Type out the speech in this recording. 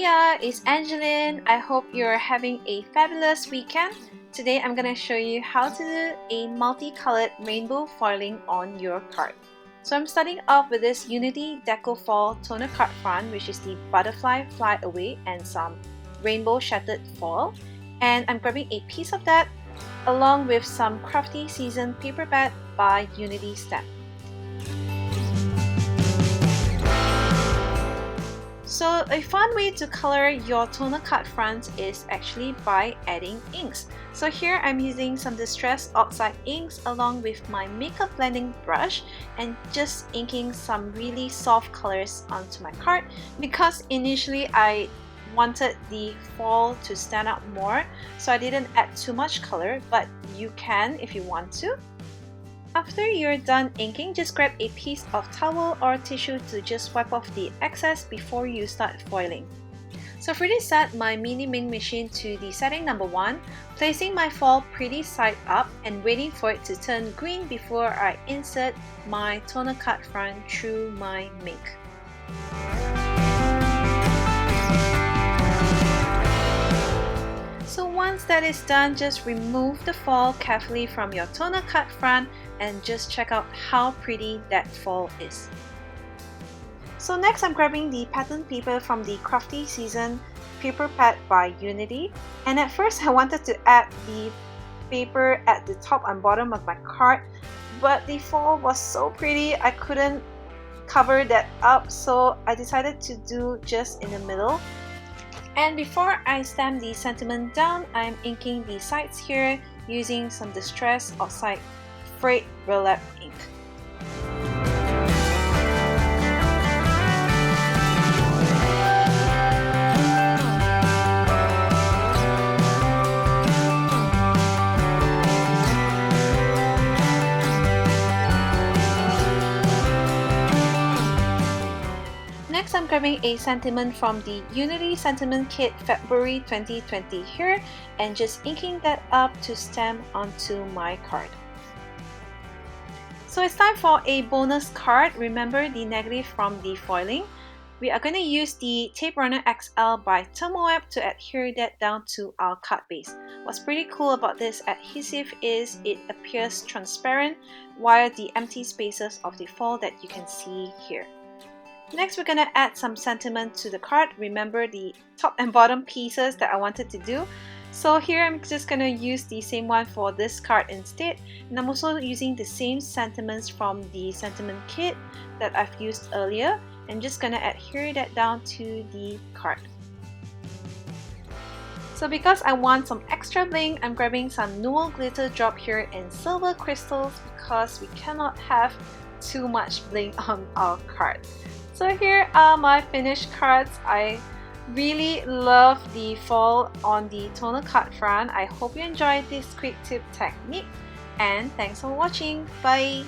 Hiya, it's Angeline. I hope you're having a fabulous weekend. Today I'm going to show you how to do a multicolored rainbow foiling on your card. So I'm starting off with this Unity Deco Foil toner card front, which is the butterfly fly away and some rainbow shattered foil. And I'm grabbing a piece of that along with some Krafty seasoned paper pad by Unity Stamp. So a fun way to color your toner card fronts is actually by adding inks. So here I'm using some distressed oxide inks along with my makeup blending brush and just inking some really soft colors onto my card because initially I wanted the foil to stand out more, so I didn't add too much color, but you can if you want to. After you're done inking, just grab a piece of towel or tissue to just wipe off the excess before you start foiling. So for this, set my mini milling machine to the setting number 1, placing my foil pretty side up and waiting for it to turn green before I insert my toner card front through my mink. So once that is done, just remove the foil carefully from your toner card front and just check out how pretty that foil is. So next I'm grabbing the pattern paper from the Krafty Season paper pad by Unity, and at first I wanted to add the paper at the top and bottom of my card, but the foil was so pretty I couldn't cover that up, so I decided to do just in the middle. And before I stamp the sentiment down, I'm inking the sides here using some distressed oxide frayed burlap ink. Next, I'm grabbing a sentiment from the Unity Sentiment Kit February 2020 here and just inking that up to stamp onto my card. So it's time for a bonus card. Remember the negative from the foiling. We are going to use the Tape Runner XL by Thermoweb to adhere that down to our card base. What's pretty cool about this adhesive is it appears transparent while the empty spaces of the foil that you can see here. Next, we're going to add some sentiment to the card. Remember the top and bottom pieces that I wanted to do. So here I'm just going to use the same one for this card instead. And I'm also using the same sentiments from the sentiment kit that I've used earlier. I'm just going to adhere that down to the card. So because I want some extra bling, I'm grabbing some nuvo glitter drop here in silver crystals because we cannot have too much bling on our card. So here are my finished cards. I really love the foil on the toner card front. I hope you enjoyed this quick tip technique and thanks for watching. Bye!